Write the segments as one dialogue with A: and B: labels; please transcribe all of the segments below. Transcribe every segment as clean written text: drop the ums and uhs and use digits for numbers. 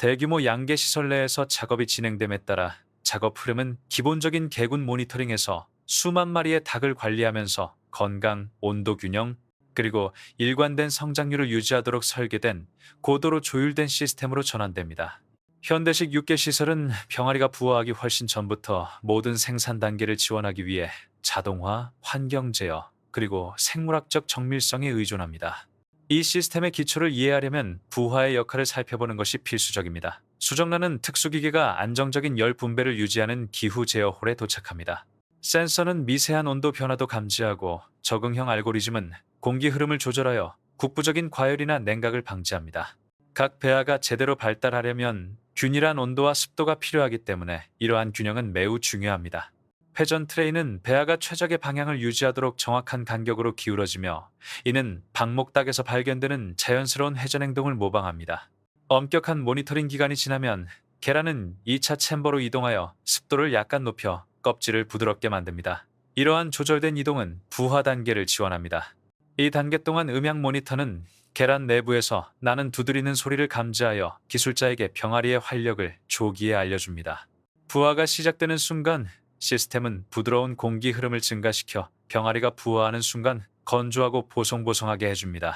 A: 대규모 양계 시설 내에서 작업이 진행됨에 따라 작업 흐름은 기본적인 개군 모니터링에서 수만 마리의 닭을 관리하면서 건강, 온도 균형, 그리고 일관된 성장률을 유지하도록 설계된 고도로 조율된 시스템으로 전환됩니다. 현대식 육계 시설은 병아리가 부화하기 훨씬 전부터 모든 생산 단계를 지원하기 위해 자동화, 환경 제어, 그리고 생물학적 정밀성에 의존합니다. 이 시스템의 기초를 이해하려면 부하의 역할을 살펴보는 것이 필수적입니다. 수정란은 특수기계가 안정적인 열 분배를 유지하는 기후 제어홀에 도착합니다. 센서는 미세한 온도 변화도 감지하고 적응형 알고리즘은 공기 흐름을 조절하여 국부적인 과열이나 냉각을 방지합니다. 각 배아가 제대로 발달하려면 균일한 온도와 습도가 필요하기 때문에 이러한 균형은 매우 중요합니다. 회전 트레이는 배아가 최적의 방향을 유지하도록 정확한 간격으로 기울어지며 이는 방목닭에서 발견되는 자연스러운 회전 행동을 모방합니다. 엄격한 모니터링 기간이 지나면 계란은 2차 챔버로 이동하여 습도를 약간 높여 껍질을 부드럽게 만듭니다. 이러한 조절된 이동은 부화 단계를 지원합니다. 이 단계 동안 음향 모니터는 계란 내부에서 나는 두드리는 소리를 감지하여 기술자에게 병아리의 활력을 조기에 알려줍니다. 부화가 시작되는 순간 시스템은 부드러운 공기 흐름을 증가시켜 병아리가 부화하는 순간 건조하고 보송보송하게 해줍니다.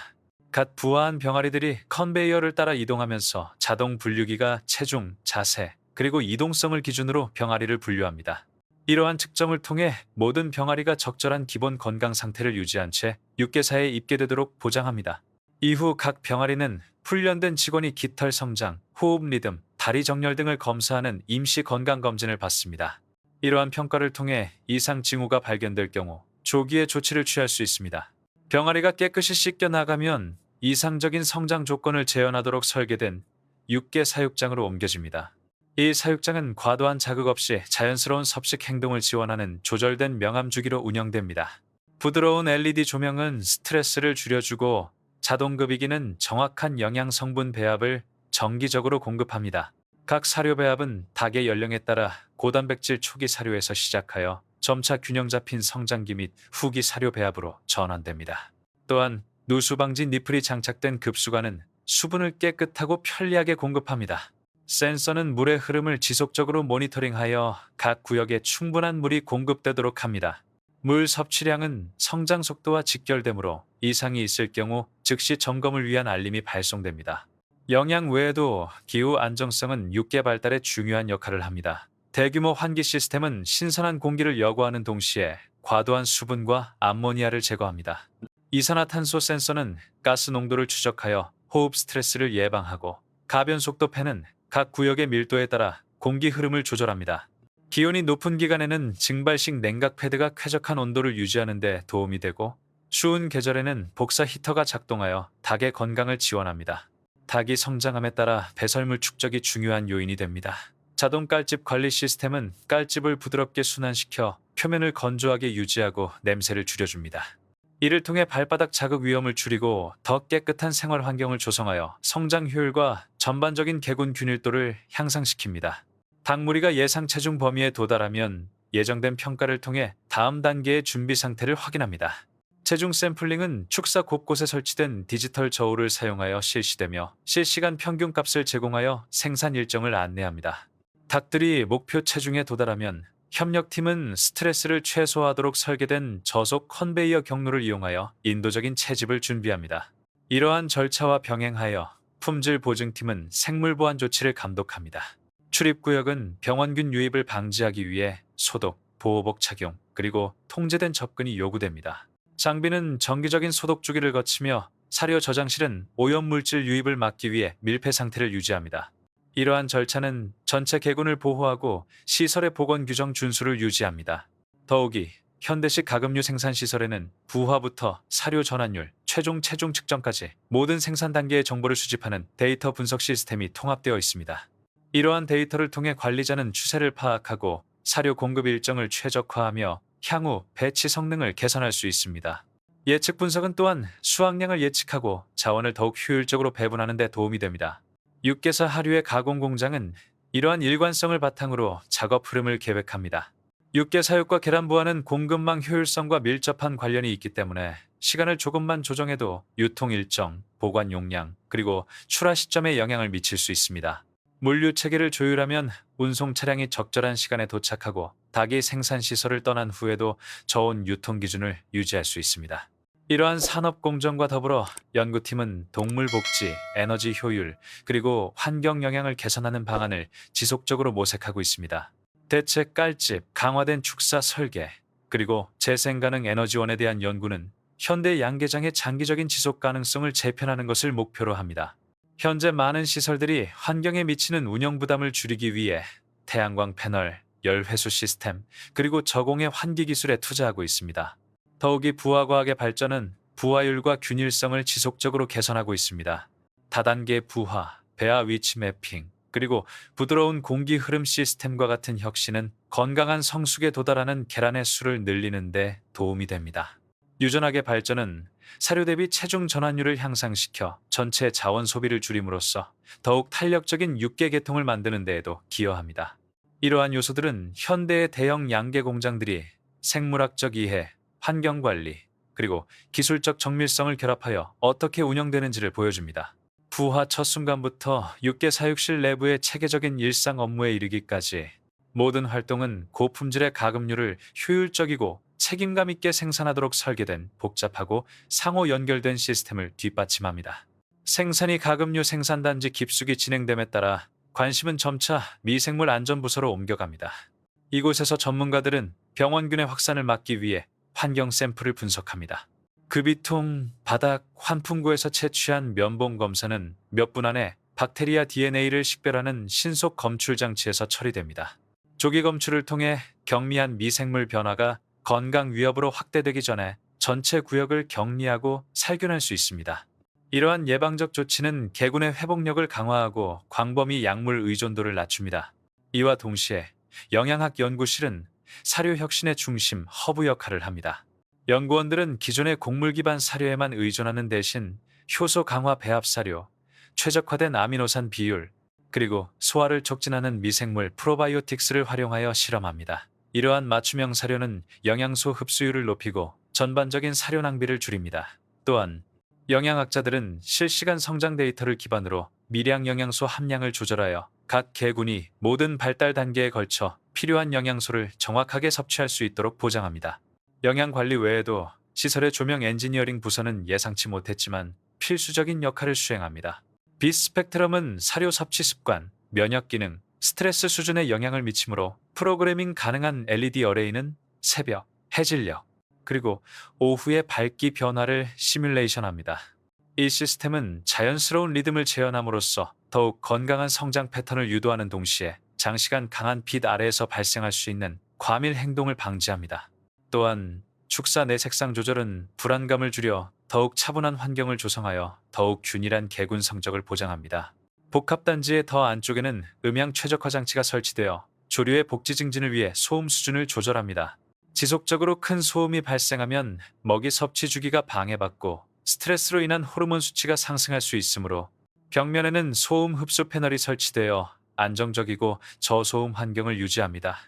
A: 갓 부화한 병아리들이 컨베이어를 따라 이동하면서 자동 분류기가 체중, 자세, 그리고 이동성을 기준으로 병아리를 분류합니다. 이러한 측정을 통해 모든 병아리가 적절한 기본 건강 상태를 유지한 채 육개사에 입게되도록 보장합니다. 이후 각 병아리는 훈련된 직원이 깃털 성장, 호흡 리듬, 다리 정렬 등을 검사하는 임시 건강검진을 받습니다. 이러한 평가를 통해 이상 징후가 발견될 경우 조기에 조치를 취할 수 있습니다. 병아리가 깨끗이 씻겨 나가면 이상적인 성장 조건을 재현하도록 설계된 육계 사육장으로 옮겨집니다. 이 사육장은 과도한 자극 없이 자연스러운 섭식 행동을 지원하는 조절된 명암 주기로 운영됩니다. 부드러운 LED 조명은 스트레스를 줄여주고 자동급이기는 정확한 영양 성분 배합을 정기적으로 공급합니다. 각 사료 배합은 닭의 연령에 따라 고단백질 초기 사료에서 시작하여 점차 균형 잡힌 성장기 및 후기 사료 배합으로 전환됩니다. 또한 누수 방지 니플이 장착된 급수관은 수분을 깨끗하고 편리하게 공급합니다. 센서는 물의 흐름을 지속적으로 모니터링하여 각 구역에 충분한 물이 공급되도록 합니다. 물 섭취량은 성장 속도와 직결되므로 이상이 있을 경우 즉시 점검을 위한 알림이 발송됩니다. 영양 외에도 기후 안정성은 육계 발달에 중요한 역할을 합니다. 대규모 환기 시스템은 신선한 공기를 여과하는 동시에 과도한 수분과 암모니아를 제거합니다. 이산화탄소 센서는 가스 농도를 추적하여 호흡 스트레스를 예방하고 가변속도 팬은 각 구역의 밀도에 따라 공기 흐름을 조절합니다. 기온이 높은 기간에는 증발식 냉각 패드가 쾌적한 온도를 유지하는 데 도움이 되고 추운 계절에는 복사 히터가 작동하여 닭의 건강을 지원합니다. 닭이 성장함에 따라 배설물 축적이 중요한 요인이 됩니다. 자동 깔집 관리 시스템은 깔집을 부드럽게 순환시켜 표면을 건조하게 유지하고 냄새를 줄여줍니다. 이를 통해 발바닥 자극 위험을 줄이고 더 깨끗한 생활 환경을 조성하여 성장 효율과 전반적인 개군 균일도를 향상시킵니다. 닭 무리가 예상 체중 범위에 도달하면 예정된 평가를 통해 다음 단계의 준비 상태를 확인합니다. 체중 샘플링은 축사 곳곳에 설치된 디지털 저울을 사용하여 실시되며 실시간 평균값을 제공하여 생산 일정을 안내합니다. 닭들이 목표 체중에 도달하면 협력팀은 스트레스를 최소화하도록 설계된 저속 컨베이어 경로를 이용하여 인도적인 채집을 준비합니다. 이러한 절차와 병행하여 품질 보증팀은 생물 보안 조치를 감독합니다. 출입구역은 병원균 유입을 방지하기 위해 소독, 보호복 착용, 그리고 통제된 접근이 요구됩니다. 장비는 정기적인 소독 주기를 거치며 사료 저장실은 오염물질 유입을 막기 위해 밀폐 상태를 유지합니다. 이러한 절차는 전체 개군을 보호하고 시설의 보건 규정 준수를 유지합니다. 더욱이 현대식 가금류 생산 시설에는 부화부터 사료 전환율, 최종 체중 측정까지 모든 생산 단계의 정보를 수집하는 데이터 분석 시스템이 통합되어 있습니다. 이러한 데이터를 통해 관리자는 추세를 파악하고 사료 공급 일정을 최적화하며 향후 배치 성능을 개선할 수 있습니다. 예측 분석은 또한 수확량을 예측하고 자원을 더욱 효율적으로 배분하는 데 도움이 됩니다. 육개사 하류의 가공 공장은 이러한 일관성을 바탕으로 작업 흐름을 계획합니다. 육개 사육과 계란 부화는 공급망 효율성과 밀접한 관련이 있기 때문에 시간을 조금만 조정해도 유통 일정, 보관 용량, 그리고 출하 시점에 영향을 미칠 수 있습니다. 물류 체계를 조율하면 운송 차량이 적절한 시간에 도착하고 닭이 생산 시설을 떠난 후에도 저온 유통 기준을 유지할 수 있습니다. 이러한 산업 공정과 더불어 연구팀은 동물 복지, 에너지 효율, 그리고 환경 영향을 개선하는 방안을 지속적으로 모색하고 있습니다. 대체 깔집, 강화된 축사 설계, 그리고 재생 가능 에너지원에 대한 연구는 현대 양계장의 장기적인 지속 가능성을 재편하는 것을 목표로 합니다. 현재 많은 시설들이 환경에 미치는 운영 부담을 줄이기 위해 태양광 패널, 열 회수 시스템, 그리고 저공해 환기 기술에 투자하고 있습니다. 더욱이 부화과학의 발전은 부화율과 균일성을 지속적으로 개선하고 있습니다. 다단계 부화, 배아 위치 매핑, 그리고 부드러운 공기 흐름 시스템과 같은 혁신은 건강한 성숙에 도달하는 계란의 수를 늘리는 데 도움이 됩니다. 유전학의 발전은 사료 대비 체중 전환율을 향상시켜 전체 자원 소비를 줄임으로써 더욱 탄력적인 육계 계통을 만드는 데에도 기여합니다. 이러한 요소들은 현대의 대형 양계 공장들이 생물학적 이해, 환경 관리, 그리고 기술적 정밀성을 결합하여 어떻게 운영되는지를 보여줍니다. 부화 첫 순간부터 육계 사육실 내부의 체계적인 일상 업무에 이르기까지 모든 활동은 고품질의 가금류를 효율적이고 책임감 있게 생산하도록 설계된 복잡하고 상호 연결된 시스템을 뒷받침합니다. 생산이 가금류 생산단지 깊숙이 진행됨에 따라 관심은 점차 미생물 안전부서로 옮겨갑니다. 이곳에서 전문가들은 병원균의 확산을 막기 위해 환경 샘플을 분석합니다. 급이통, 바닥, 환풍구에서 채취한 면봉 검사는 몇 분 안에 박테리아 DNA를 식별하는 신속 검출 장치에서 처리됩니다. 조기 검출을 통해 경미한 미생물 변화가 건강 위협으로 확대되기 전에 전체 구역을 격리하고 살균할 수 있습니다. 이러한 예방적 조치는 개군의 회복력을 강화하고 광범위 약물 의존도를 낮춥니다. 이와 동시에 영양학 연구실은 사료 혁신의 중심 허브 역할을 합니다. 연구원들은 기존의 곡물 기반 사료에만 의존하는 대신 효소 강화 배합 사료, 최적화된 아미노산 비율, 그리고 소화를 촉진하는 미생물 프로바이오틱스를 활용하여 실험합니다. 이러한 맞춤형 사료는 영양소 흡수율을 높이고 전반적인 사료 낭비를 줄입니다. 또한 영양학자들은 실시간 성장 데이터를 기반으로 미량 영양소 함량을 조절하여 각 개군이 모든 발달 단계에 걸쳐 필요한 영양소를 정확하게 섭취할 수 있도록 보장합니다. 영양 관리 외에도 시설의 조명 엔지니어링 부서는 예상치 못했지만 필수적인 역할을 수행합니다. 비스펙트럼은 사료 섭취 습관, 면역 기능, 스트레스 수준에 영향을 미치므로 프로그래밍 가능한 LED 어레이는 새벽, 해질녘, 그리고 오후의 밝기 변화를 시뮬레이션합니다. 이 시스템은 자연스러운 리듬을 재현함으로써 더욱 건강한 성장 패턴을 유도하는 동시에 장시간 강한 빛 아래에서 발생할 수 있는 과밀 행동을 방지합니다. 또한 축사 내 색상 조절은 불안감을 줄여 더욱 차분한 환경을 조성하여 더욱 균일한 개군 성적을 보장합니다. 복합단지의 더 안쪽에는 음향 최적화 장치가 설치되어 조류의 복지 증진을 위해 소음 수준을 조절합니다. 지속적으로 큰 소음이 발생하면 먹이 섭취 주기가 방해받고 스트레스로 인한 호르몬 수치가 상승할 수 있으므로 벽면에는 소음 흡수 패널이 설치되어 안정적이고 저소음 환경을 유지합니다.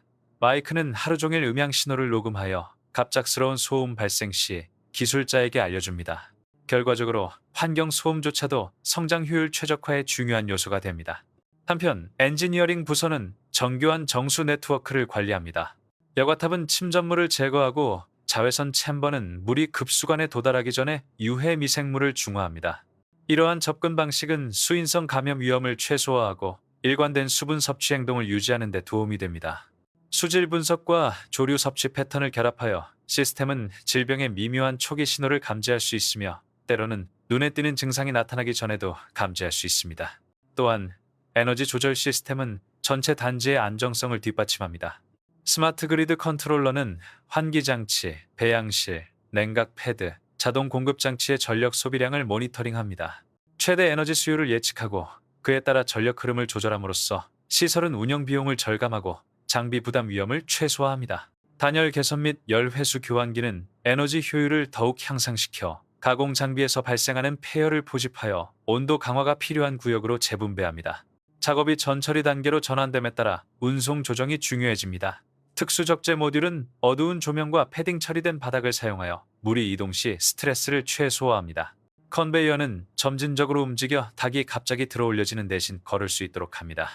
A: 마이크는 하루 종일 음향 신호를 녹음하여 갑작스러운 소음 발생 시 기술자에게 알려줍니다. 결과적으로 환경 소음조차도 성장 효율 최적화의 중요한 요소가 됩니다. 한편 엔지니어링 부서는 정교한 정수 네트워크를 관리합니다. 여과탑은 침전물을 제거하고 자외선 챔버는 물이 급수관에 도달하기 전에 유해 미생물을 중화합니다. 이러한 접근 방식은 수인성 감염 위험을 최소화하고 일관된 수분 섭취 행동을 유지하는 데 도움이 됩니다. 수질 분석과 조류 섭취 패턴을 결합하여 시스템은 질병의 미묘한 초기 신호를 감지할 수 있으며 때로는 눈에 띄는 증상이 나타나기 전에도 감지할 수 있습니다. 또한 에너지 조절 시스템은 전체 단지의 안정성을 뒷받침합니다. 스마트 그리드 컨트롤러는 환기 장치, 배양실, 냉각 패드, 자동 공급 장치의 전력 소비량을 모니터링합니다. 최대 에너지 수요를 예측하고 그에 따라 전력 흐름을 조절함으로써 시설은 운영 비용을 절감하고 장비 부담 위험을 최소화합니다. 단열 개선 및 열 회수 교환기는 에너지 효율을 더욱 향상시켜 가공 장비에서 발생하는 폐열을 포집하여 온도 강화가 필요한 구역으로 재분배합니다. 작업이 전처리 단계로 전환됨에 따라 운송 조정이 중요해집니다. 특수 적재 모듈은 어두운 조명과 패딩 처리된 바닥을 사용하여 물이 이동 시 스트레스를 최소화합니다. 컨베이어는 점진적으로 움직여 닭이 갑자기 들어올려지는 대신 걸을 수 있도록 합니다.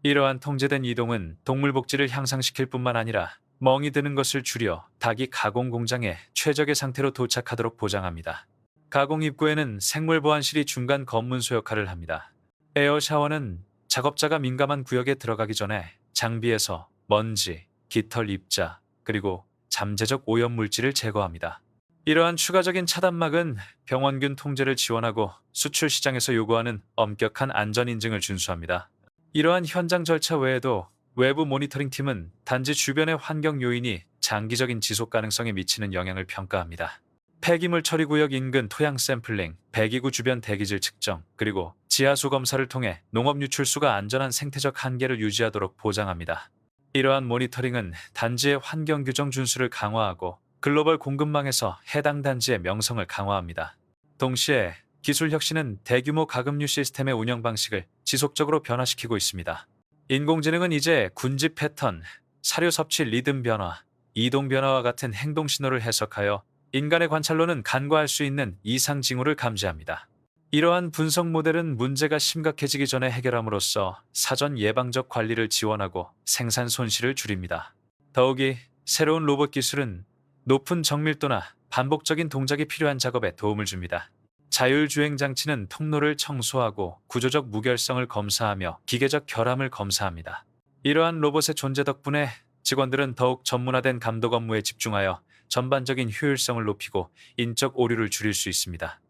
A: 이러한 통제된 이동은 동물 복지를 향상시킬 뿐만 아니라 멍이 드는 것을 줄여 닭이 가공 공장에 최적의 상태로 도착하도록 보장합니다. 가공 입구에는 생물 보안실이 중간 검문소 역할을 합니다. 에어 샤워는 작업자가 민감한 구역에 들어가기 전에 장비에서 먼지, 깃털 입자, 그리고 잠재적 오염 물질을 제거합니다. 이러한 추가적인 차단막은 병원균 통제를 지원하고 수출 시장에서 요구하는 엄격한 안전 인증을 준수합니다. 이러한 현장 절차 외에도 외부 모니터링 팀은 단지 주변의 환경 요인이 장기적인 지속 가능성에 미치는 영향을 평가합니다. 폐기물 처리 구역 인근 토양 샘플링, 배기구 주변 대기질 측정, 그리고 지하수 검사를 통해 농업 유출수가 안전한 생태적 한계를 유지하도록 보장합니다. 이러한 모니터링은 단지의 환경 규정 준수를 강화하고 글로벌 공급망에서 해당 단지의 명성을 강화합니다. 동시에 기술 혁신은 대규모 가금류 시스템의 운영 방식을 지속적으로 변화시키고 있습니다. 인공지능은 이제 군집 패턴, 사료 섭취 리듬 변화, 이동 변화와 같은 행동 신호를 해석하여 인간의 관찰로는 간과할 수 있는 이상 징후를 감지합니다. 이러한 분석 모델은 문제가 심각해지기 전에 해결함으로써 사전 예방적 관리를 지원하고 생산 손실을 줄입니다. 더욱이 새로운 로봇 기술은 높은 정밀도나 반복적인 동작이 필요한 작업에 도움을 줍니다. 자율주행 장치는 통로를 청소하고 구조적 무결성을 검사하며 기계적 결함을 검사합니다. 이러한 로봇의 존재 덕분에 직원들은 더욱 전문화된 감독 업무에 집중하여 전반적인 효율성을 높이고 인적 오류를 줄일 수 있습니다.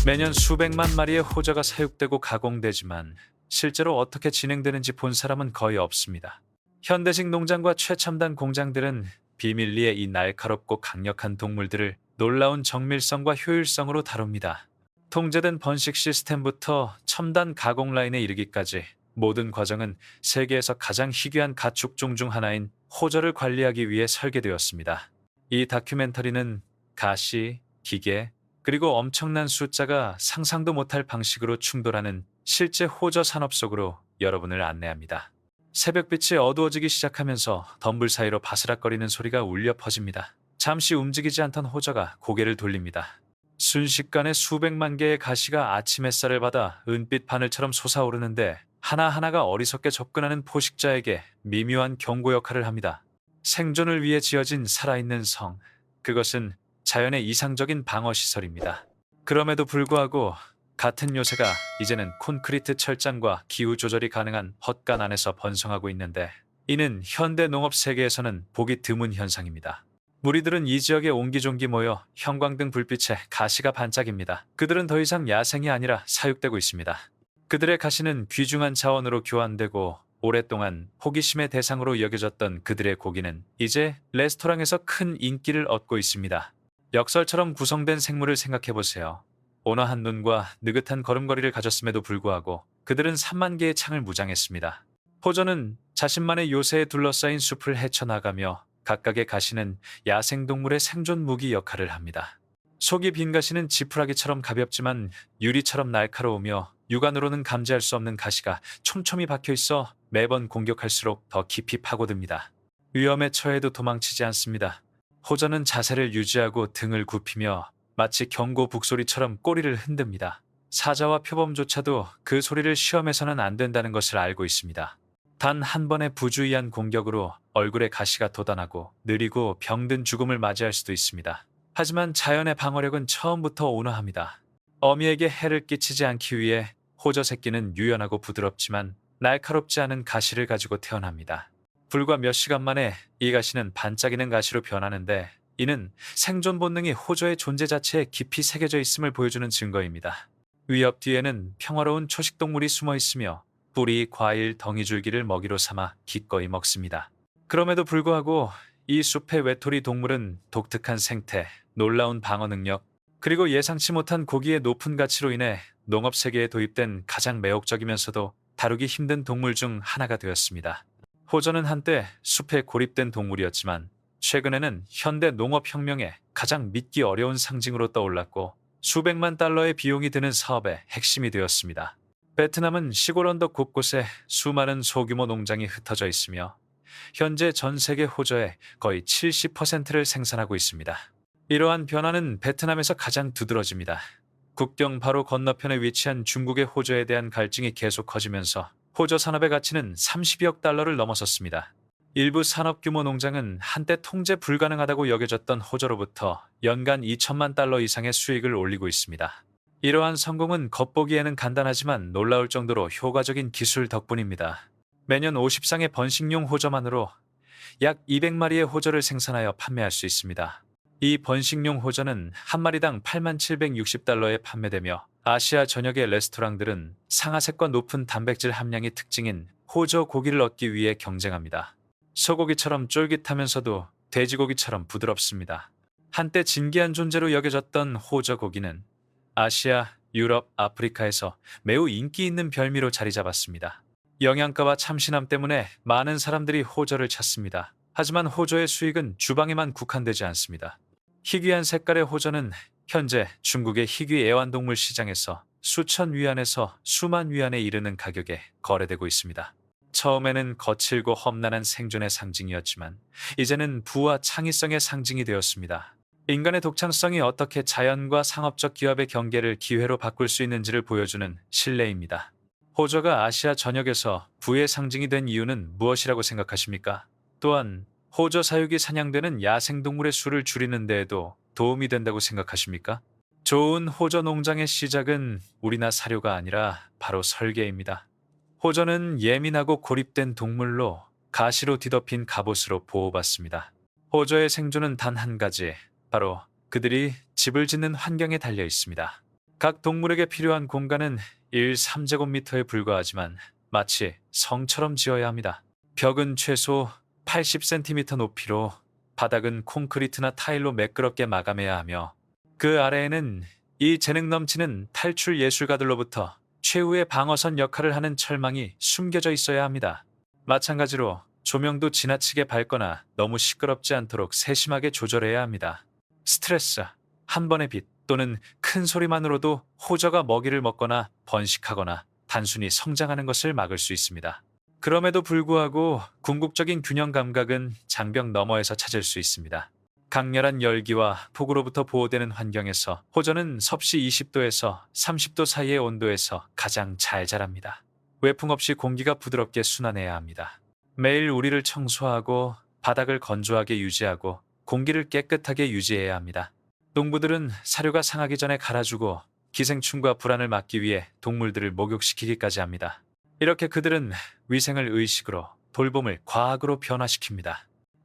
A: 매년 수백만 마리의 호저가 사육되고 가공되지만 실제로 어떻게 진행되는지 본 사람은 거의 없습니다. 현대식 농장과 최첨단 공장들은 비밀리에 이 날카롭고 강력한 동물들을 놀라운 정밀성과 효율성으로 다룹니다. 통제된 번식 시스템부터 첨단 가공 라인에 이르기까지 모든 과정은 세계에서 가장 희귀한 가축종 중 하나인 호저를 관리하기 위해 설계되었습니다. 이 다큐멘터리는 가시, 기계, 그리고 엄청난 숫자가 상상도 못할 방식으로 충돌하는 실제 호저 산업 속으로 여러분을 안내합니다. 새벽빛이 어두워지기 시작하면서 덤불 사이로 바스락거리는 소리가 울려 퍼집니다. 잠시 움직이지 않던 호저가 고개를 돌립니다. 순식간에 수백만 개의 가시가 아침 햇살을 받아 은빛 바늘처럼 솟아오르는데 하나하나가 어리석게 접근하는 포식자에게 미묘한 경고 역할을 합니다. 생존을 위해 지어진 살아있는 성, 그것은 자연의 이상적인 방어시설입니다. 그럼에도 불구하고 같은 요새가 이제는 콘크리트 철장과 기후 조절이 가능한 헛간 안에서 번성하고 있는데 이는 현대 농업 세계에서는 보기 드문 현상입니다. 무리들은 이 지역에 옹기종기 모여 형광등 불빛에 가시가 반짝입니다. 그들은 더 이상 야생이 아니라 사육되고 있습니다. 그들의 가시는 귀중한 자원으로 교환되고 오랫동안 호기심의 대상으로 여겨졌던 그들의 고기는 이제 레스토랑에서 큰 인기를 얻고 있습니다. 역설처럼 구성된 생물을 생각해보세요. 온화한 눈과 느긋한 걸음걸이를 가졌음에도 불구하고 그들은 3만 개의 창을 무장했습니다. 호저는 자신만의 요새에 둘러싸인 숲을 헤쳐나가며 각각의 가시는 야생동물의 생존 무기 역할을 합니다. 속이 빈 가시는 지푸라기처럼 가볍지만 유리처럼 날카로우며 육안으로는 감지할 수 없는 가시가 촘촘히 박혀있어 매번 공격할수록 더 깊이 파고듭니다. 위험에 처해도 도망치지 않습니다. 호저는 자세를 유지하고 등을 굽히며 마치 경고 북소리처럼 꼬리를 흔듭니다. 사자와 표범조차도 그 소리를 시험해서는 안 된다는 것을 알고 있습니다. 단 한 번의 부주의한 공격으로 얼굴에 가시가 돋아나고 느리고 병든 죽음을 맞이할 수도 있습니다. 하지만 자연의 방어력은 처음부터 온화합니다. 어미에게 해를 끼치지 않기 위해 호저 새끼는 유연하고 부드럽지만 날카롭지 않은 가시를 가지고 태어납니다. 불과 몇 시간 만에 이 가시는 반짝이는 가시로 변하는데 이는 생존 본능이 호저의 존재 자체에 깊이 새겨져 있음을 보여주는 증거입니다. 위협 뒤에는 평화로운 초식동물이 숨어 있으며 뿌리, 과일, 덩이줄기를 먹이로 삼아 기꺼이 먹습니다. 그럼에도 불구하고 이 숲의 외톨이 동물은 독특한 생태, 놀라운 방어 능력, 그리고 예상치 못한 고기의 높은 가치로 인해 농업 세계에 도입된 가장 매혹적이면서도 다루기 힘든 동물 중 하나가 되었습니다. 호저는 한때 숲에 고립된 동물이었지만 최근에는 현대 농업혁명의 가장 믿기 어려운 상징으로 떠올랐고 수백만 달러의 비용이 드는 사업의 핵심이 되었습니다. 베트남은 시골 언덕 곳곳에 수많은 소규모 농장이 흩어져 있으며 현재 전 세계 호저의 거의 70%를 생산하고 있습니다. 이러한 변화는 베트남에서 가장 두드러집니다. 국경 바로 건너편에 위치한 중국의 호저에 대한 갈증이 계속 커지면서 호저 산업의 가치는 30억 달러를 넘어섰습니다. 일부 산업 규모 농장은 한때 통제 불가능하다고 여겨졌던 호저로부터 연간 2천만 달러 이상의 수익을 올리고 있습니다. 이러한 성공은 겉보기에는 간단하지만 놀라울 정도로 효과적인 기술 덕분입니다. 매년 50상의 번식용 호저만으로 약 200마리의 호저를 생산하여 판매할 수 있습니다. 이 번식용 호저는 한 마리당 8760달러에 판매되며 아시아 전역의 레스토랑들은 상하색과 높은 단백질 함량이 특징인 호저 고기를 얻기 위해 경쟁합니다. 소고기처럼 쫄깃하면서도 돼지고기처럼 부드럽습니다. 한때 진귀한 존재로 여겨졌던 호저 고기는 아시아, 유럽, 아프리카에서 매우 인기 있는 별미로 자리 잡았습니다. 영양가와 참신함 때문에 많은 사람들이 호저를 찾습니다. 하지만 호저의 수익은 주방에만 국한되지 않습니다. 희귀한 색깔의 호저는 현재 중국의 희귀 애완동물 시장에서 수천 위안에서 수만 위안에 이르는 가격에 거래되고 있습니다. 처음에는 거칠고 험난한 생존의 상징이었지만 이제는 부와 창의성의 상징이 되었습니다. 인간의 독창성이 어떻게 자연과 상업적 기업의 경계를 기회로 바꿀 수 있는지를 보여주는 신뢰입니다. 호저가 아시아 전역에서 부의 상징이 된 이유는 무엇이라고 생각하십니까? 또한 호저 사육이 사냥되는 야생동물의 수를 줄이는 데에도 도움이 된다고 생각하십니까? 좋은 호저 농장의 시작은 우리나 사료가 아니라 바로 설계입니다. 호저는 예민하고 고립된 동물로 가시로 뒤덮인 갑옷으로 보호받습니다. 호저의 생존은 단 한 가지, 바로 그들이 집을 짓는 환경에 달려 있습니다. 각 동물에게 필요한 공간은 1-3제곱미터에 불과하지만 마치 성처럼 지어야 합니다. 벽은 최소 80cm 높이로, 바닥은 콘크리트나 타일로 매끄럽게 마감해야 하며 그 아래에는 이 재능 넘치는 탈출 예술가들로부터 최후의 방어선 역할을 하는 철망이 숨겨져 있어야 합니다. 마찬가지로 조명도 지나치게 밝거나 너무 시끄럽지 않도록 세심하게 조절해야 합니다. 스트레스, 한 번의 빛 또는 큰 소리만으로도 호저가 먹이를 먹거나 번식하거나 단순히 성장하는 것을 막을 수 있습니다. 그럼에도 불구하고 궁극적인 균형 감각은 장벽 너머에서 찾을 수 있습니다. 강렬한 열기와 폭우로부터 보호되는 환경에서 호저는 섭씨 20도에서 30도 사이의 온도에서 가장 잘 자랍니다. 외풍 없이 공기가 부드럽게 순환해야 합니다. 매일 우리를 청소하고 바닥을 건조하게 유지하고 공기를 깨끗하게 유지해야 합니다. 농부들은 사료가 상하기 전에 갈아주고 기생충과 불안을 막기 위해 동물들을 목욕시키기까지 합니다. 이렇게 그들은 위생을 의식으로, 돌봄을 과학으로 변화시킵니다.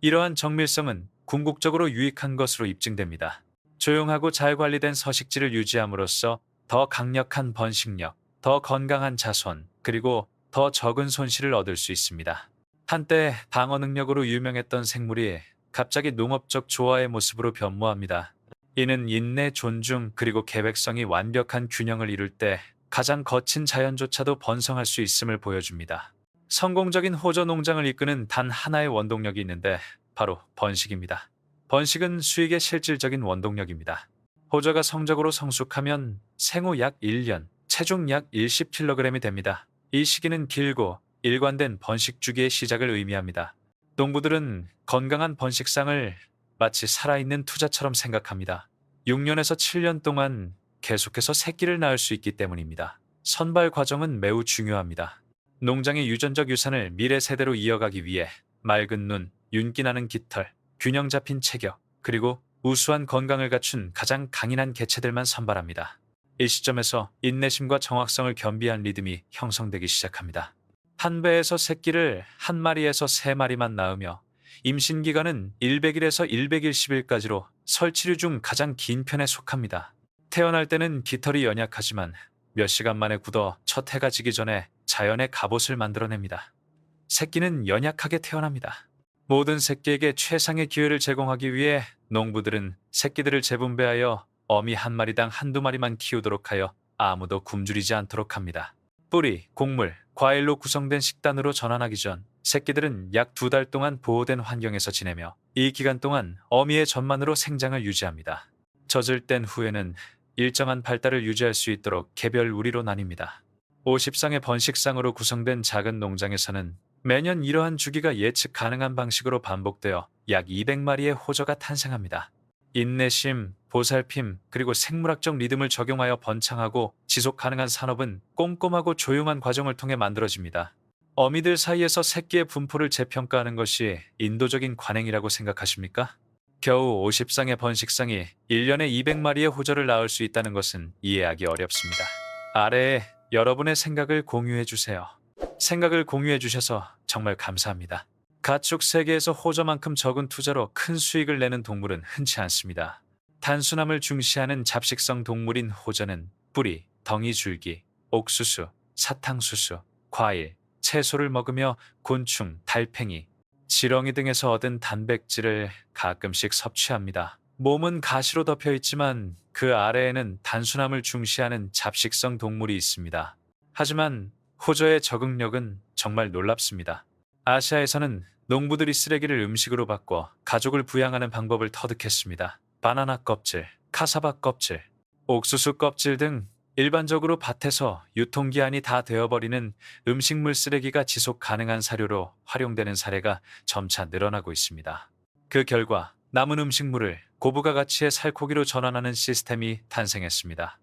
A: 이러한 정밀성은 궁극적으로 유익한 것으로 입증됩니다. 조용하고 잘 관리된 서식지를 유지함으로써 더 강력한 번식력, 더 건강한 자손, 그리고 더 적은 손실을 얻을 수 있습니다. 한때 방어 능력으로 유명했던 생물이 갑자기 농업적 조화의 모습으로 변모합니다. 이는 인내, 존중, 그리고 계획성이 완벽한 균형을 이룰 때 가장 거친 자연조차도 번성할 수 있음을 보여줍니다. 성공적인 호저 농장을 이끄는 단 하나의 원동력이 있는데 바로 번식입니다. 번식은 수익의 실질적인 원동력입니다. 호저가 성적으로 성숙하면 생후 약 1년, 체중 약 10kg이 됩니다. 이 시기는 길고 일관된 번식 주기의 시작을 의미합니다. 농부들은 건강한 번식상을 마치 살아있는 투자처럼 생각합니다. 6년에서 7년 동안 계속해서 새끼를 낳을 수 있기 때문입니다. 선발 과정은 매우 중요합니다. 농장의 유전적 유산을 미래 세대로 이어가기 위해 맑은 눈, 윤기 나는 깃털, 균형 잡힌 체격, 그리고 우수한 건강을 갖춘 가장 강인한 개체들만 선발합니다. 이 시점에서 인내심과 정확성을 겸비한 리듬이 형성되기 시작합니다. 한 배에서 새끼를 한 마리에서 세 마리만 낳으며 임신 기간은 100일에서 110일까지로 설치류 중 가장 긴 편에 속합니다. 태어날 때는 깃털이 연약하지만 몇 시간 만에 굳어 첫 해가 지기 전에 자연의 갑옷을 만들어냅니다. 새끼는 연약하게 태어납니다. 모든 새끼에게 최상의 기회를 제공하기 위해 농부들은 새끼들을 재분배하여 어미 한 마리당 한두 마리만 키우도록 하여 아무도 굶주리지 않도록 합니다. 뿌리, 곡물, 과일로 구성된 식단으로 전환하기 전 새끼들은 약 2달 동안 보호된 환경에서 지내며 이 기간 동안 어미의 젖만으로 생장을 유지합니다. 젖을 뗀 후에는 일정한 발달을 유지할 수 있도록 개별 우리로 나뉩니다. 50쌍의 번식쌍으로 구성된 작은 농장에서는 매년 이러한 주기가 예측 가능한 방식으로 반복되어 약 200마리의 호저가 탄생합니다. 인내심, 보살핌, 그리고 생물학적 리듬을 적용하여 번창하고 지속 가능한 산업은 꼼꼼하고 조용한 과정을 통해 만들어집니다. 어미들 사이에서 새끼의 분포를 재평가하는 것이 인도적인 관행이라고 생각하십니까? 겨우 50쌍의 번식쌍이 1년에 200마리의 호저를 낳을 수 있다는 것은 이해하기 어렵습니다. 아래에 여러분의 생각을 공유해 주세요. 생각을 공유해 주셔서 정말 감사합니다. 가축 세계에서 호저만큼 적은 투자로 큰 수익을 내는 동물은 흔치 않습니다. 단순함을 중시하는 잡식성 동물인 호저는 뿌리, 덩이 줄기, 옥수수, 사탕수수, 과일, 채소를 먹으며 곤충, 달팽이, 지렁이 등에서 얻은 단백질을 가끔씩 섭취합니다. 몸은 가시로 덮여 있지만 그 아래에는 단순함을 중시하는 잡식성 동물이 있습니다. 하지만 호저의 적응력은 정말 놀랍습니다. 아시아에서는 농부들이 쓰레기를 음식으로 바꿔 가족을 부양하는 방법을 터득했습니다. 바나나 껍질, 카사바 껍질, 옥수수 껍질 등 일반적으로 밭에서 유통기한이 다 되어버리는 음식물 쓰레기가 지속 가능한 사료로 활용되는 사례가 점차 늘어나고 있습니다. 그 결과 남은 음식물을 고부가 가치의 살코기로 전환하는 시스템이 탄생했습니다.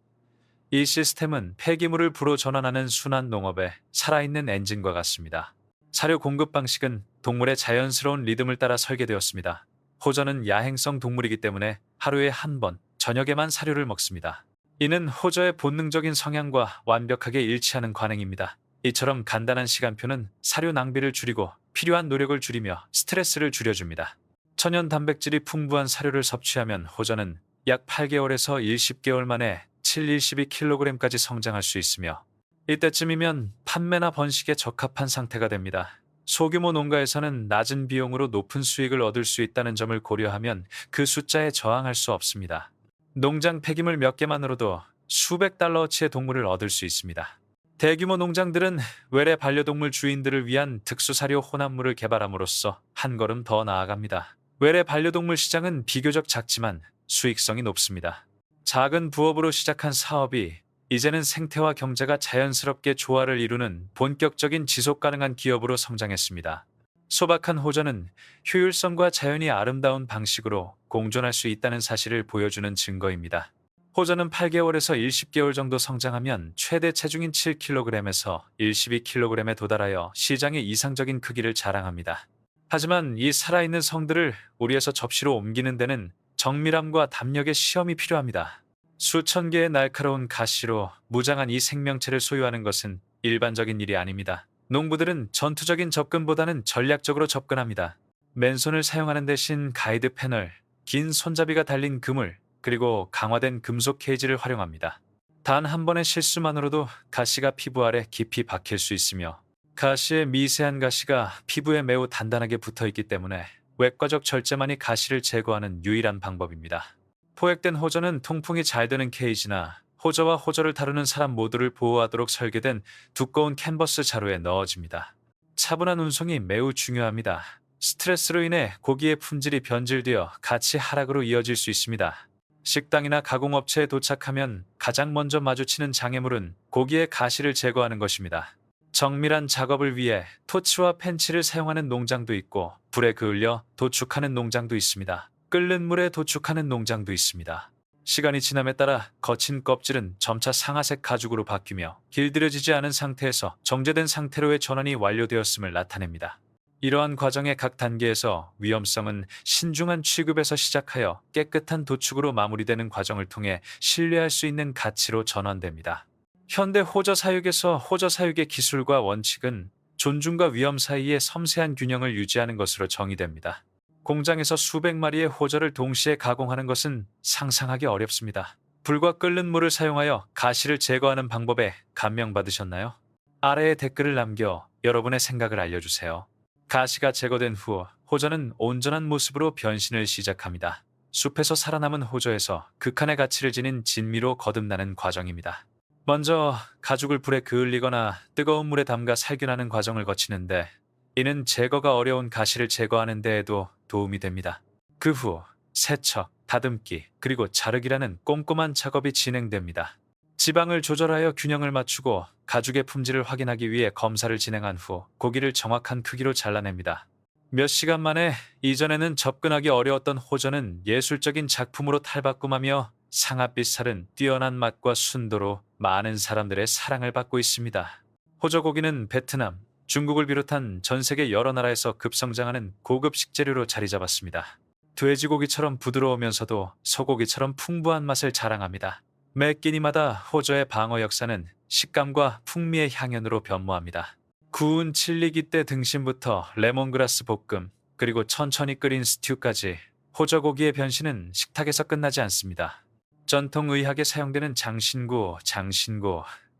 A: 이 시스템은 폐기물을 부로 전환하는 순환 농업의 살아있는 엔진과 같습니다. 사료 공급 방식은 동물의 자연스러운 리듬을 따라 설계되었습니다. 호저는 야행성 동물이기 때문에 하루에 한 번, 저녁에만 사료를 먹습니다. 이는 호저의 본능적인 성향과 완벽하게 일치하는 관행입니다. 이처럼 간단한 시간표는 사료 낭비를 줄이고 필요한 노력을 줄이며 스트레스를 줄여줍니다. 천연 단백질이 풍부한 사료를 섭취하면 호저는 약 8개월에서 10개월 만에 7-12kg까지 성장할 수 있으며 이때쯤이면 판매나 번식에 적합한 상태가 됩니다. 소규모 농가에서는 낮은 비용으로 높은 수익을 얻을 수 있다는 점을 고려하면 그 숫자에 저항할 수 없습니다. 농장 폐기물 몇 개만으로도 수백 달러어치의 동물을 얻을 수 있습니다. 대규모 농장들은 외래 반려동물 주인들을 위한 특수사료 혼합물을 개발함으로써 한 걸음 더 나아갑니다. 외래 반려동물 시장은 비교적 작지만 수익성이 높습니다. 작은 부업으로 시작한 사업이 이제는 생태와 경제가 자연스럽게 조화를 이루는 본격적인 지속 가능한 기업으로 성장했습니다. 소박한 호저는 효율성과 자연이 아름다운 방식으로 공존할 수 있다는 사실을 보여주는 증거입니다. 호저는 8개월에서 10개월 정도 성장하면 최대 체중인 7kg에서 12kg에 도달하여 시장의 이상적인 크기를 자랑합니다. 하지만 이 살아있는 성들을 우리에서 접시로 옮기는 데는 정밀함과 담력의 시험이 필요합니다. 수천 개의 날카로운 가시로 무장한 이 생명체를 소유하는 것은 일반적인 일이 아닙니다. 농부들은 전투적인 접근보다는 전략적으로 접근합니다. 맨손을 사용하는 대신 가이드 패널, 긴 손잡이가 달린 그물, 그리고 강화된 금속 케이지를 활용합니다. 단 한 번의 실수만으로도 가시가 피부 아래 깊이 박힐 수 있으며 가시의 미세한 가시가 피부에 매우 단단하게 붙어 있기 때문에 외과적 절제만이 가시를 제거하는 유일한 방법입니다. 포획된 호저는 통풍이 잘 되는 케이지나 호저와 호저를 다루는 사람 모두를 보호하도록 설계된 두꺼운 캔버스 자루에 넣어집니다. 차분한 운송이 매우 중요합니다. 스트레스로 인해 고기의 품질이 변질되어 가치 하락으로 이어질 수 있습니다. 식당이나 가공업체에 도착하면 가장 먼저 마주치는 장애물은 고기의 가시를 제거하는 것입니다. 정밀한 작업을 위해 토치와 펜치를 사용하는 농장도 있고 불에 그을려 도축하는 농장도 있습니다. 끓는 물에 도축하는 농장도 있습니다. 시간이 지남에 따라 거친 껍질은 점차 상아색 가죽으로 바뀌며 길들여지지 않은 상태에서 정제된 상태로의 전환이 완료되었음을 나타냅니다. 이러한 과정의 각 단계에서 위험성은 신중한 취급에서 시작하여 깨끗한 도축으로 마무리되는 과정을 통해 신뢰할 수 있는 가치로 전환됩니다. 현대 호저 사육에서 호저 사육의 기술과 원칙은 존중과 위험 사이의 섬세한 균형을 유지하는 것으로 정의됩니다. 공장에서 수백 마리의 호저를 동시에 가공하는 것은 상상하기 어렵습니다. 불과 끓는 물을 사용하여 가시를 제거하는 방법에 감명받으셨나요? 아래에 댓글을 남겨 여러분의 생각을 알려주세요. 가시가 제거된 후 호저는 온전한 모습으로 변신을 시작합니다. 숲에서 살아남은 호저에서 극한의 가치를 지닌 진미로 거듭나는 과정입니다. 먼저 가죽을 불에 그을리거나 뜨거운 물에 담가 살균하는 과정을 거치는데 이는 제거가 어려운 가시를 제거하는 데에도 도움이 됩니다. 그 후 세척, 다듬기, 그리고 자르기라는 꼼꼼한 작업이 진행됩니다. 지방을 조절하여 균형을 맞추고 가죽의 품질을 확인하기 위해 검사를 진행한 후 고기를 정확한 크기로 잘라냅니다. 몇 시간 만에 이전에는 접근하기 어려웠던 호저는 예술적인 작품으로 탈바꿈하며 상아빛 살은 뛰어난 맛과 순도로 많은 사람들의 사랑을 받고 있습니다. 호저 고기는 베트남, 중국을 비롯한 전 세계 여러 나라에서 급성장하는 고급 식재료로 자리 잡았습니다. 돼지고기처럼 부드러우면서도 소고기처럼 풍부한 맛을 자랑합니다. 매 끼니마다 호저의 방어 역사는 식감과 풍미의 향연으로 변모합니다. 구운 칠리 깃대 등심부터 레몬그라스 볶음, 그리고 천천히 끓인 스튜까지 호저 고기의 변신은 식탁에서 끝나지 않습니다. 전통 의학에 사용되는 장신구,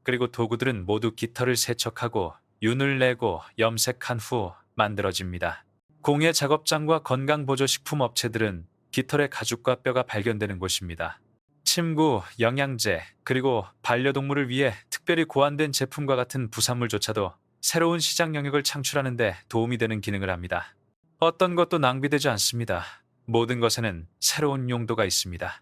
A: 그리고 도구들은 모두 깃털을 세척하고 윤을 내고 염색한 후 만들어집니다. 공예 작업장과 건강보조식품 업체들은 깃털의 가죽과 뼈가 발견되는 곳입니다. 침구, 영양제, 그리고 반려동물을 위해 특별히 고안된 제품과 같은 부산물조차도 새로운 시장 영역을 창출하는 데 도움이 되는 기능을 합니다. 어떤 것도 낭비되지 않습니다. 모든 것에는 새로운 용도가 있습니다.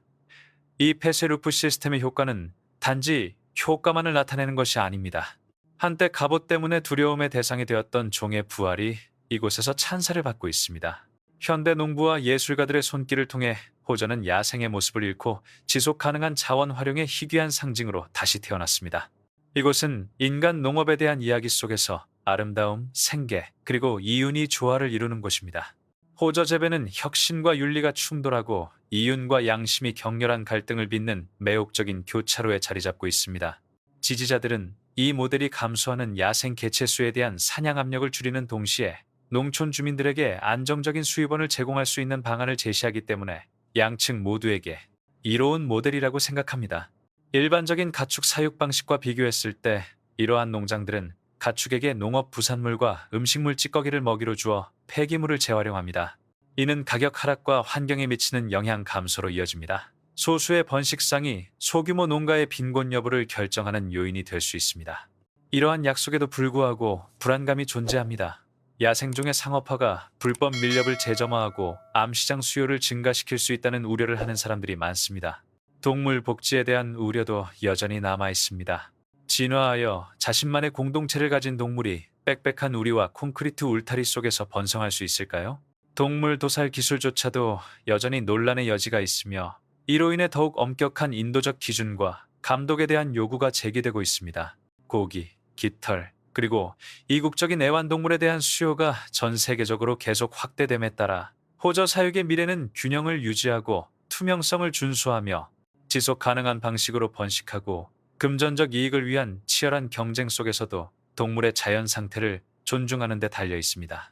A: 이 폐쇄루프 시스템의 효과는 단지 효과만을 나타내는 것이 아닙니다. 한때 갑옷 때문에 두려움의 대상이 되었던 종의 부활이 이곳에서 찬사를 받고 있습니다. 현대 농부와 예술가들의 손길을 통해 호저는 야생의 모습을 잃고 지속 가능한 자원 활용의 희귀한 상징으로 다시 태어났습니다. 이곳은 인간 농업에 대한 이야기 속에서 아름다움, 생계, 그리고 이윤이 조화를 이루는 곳입니다. 호저 재배는 혁신과 윤리가 충돌하고 이윤과 양심이 격렬한 갈등을 빚는 매혹적인 교차로에 자리 잡고 있습니다. 지지자들은 이 모델이 감소하는 야생 개체수에 대한 사냥 압력을 줄이는 동시에 농촌 주민들에게 안정적인 수입원을 제공할 수 있는 방안을 제시하기 때문에 양측 모두에게 이로운 모델이라고 생각합니다. 일반적인 가축 사육 방식과 비교했을 때 이러한 농장들은 가축에게 농업 부산물과 음식물 찌꺼기를 먹이로 주어 폐기물을 재활용합니다. 이는 가격 하락과 환경에 미치는 영향 감소로 이어집니다. 소수의 번식상이 소규모 농가의 빈곤 여부를 결정하는 요인이 될 수 있습니다. 이러한 약속에도 불구하고 불안감이 존재합니다. 야생종의 상업화가 불법 밀렵을 재점화하고 암시장 수요를 증가시킬 수 있다는 우려를 하는 사람들이 많습니다. 동물 복지에 대한 우려도 여전히 남아 있습니다. 진화하여 자신만의 공동체를 가진 동물이 빽빽한 우리와 콘크리트 울타리 속에서 번성할 수 있을까요? 동물 도살 기술조차도 여전히 논란의 여지가 있으며 이로 인해 더욱 엄격한 인도적 기준과 감독에 대한 요구가 제기되고 있습니다. 고기, 깃털, 그리고 이국적인 애완동물에 대한 수요가 전 세계적으로 계속 확대됨에 따라 호저 사육의 미래는 균형을 유지하고 투명성을 준수하며 지속 가능한 방식으로 번식하고 금전적 이익을 위한 치열한 경쟁 속에서도 동물의 자연 상태를 존중하는 데 달려 있습니다.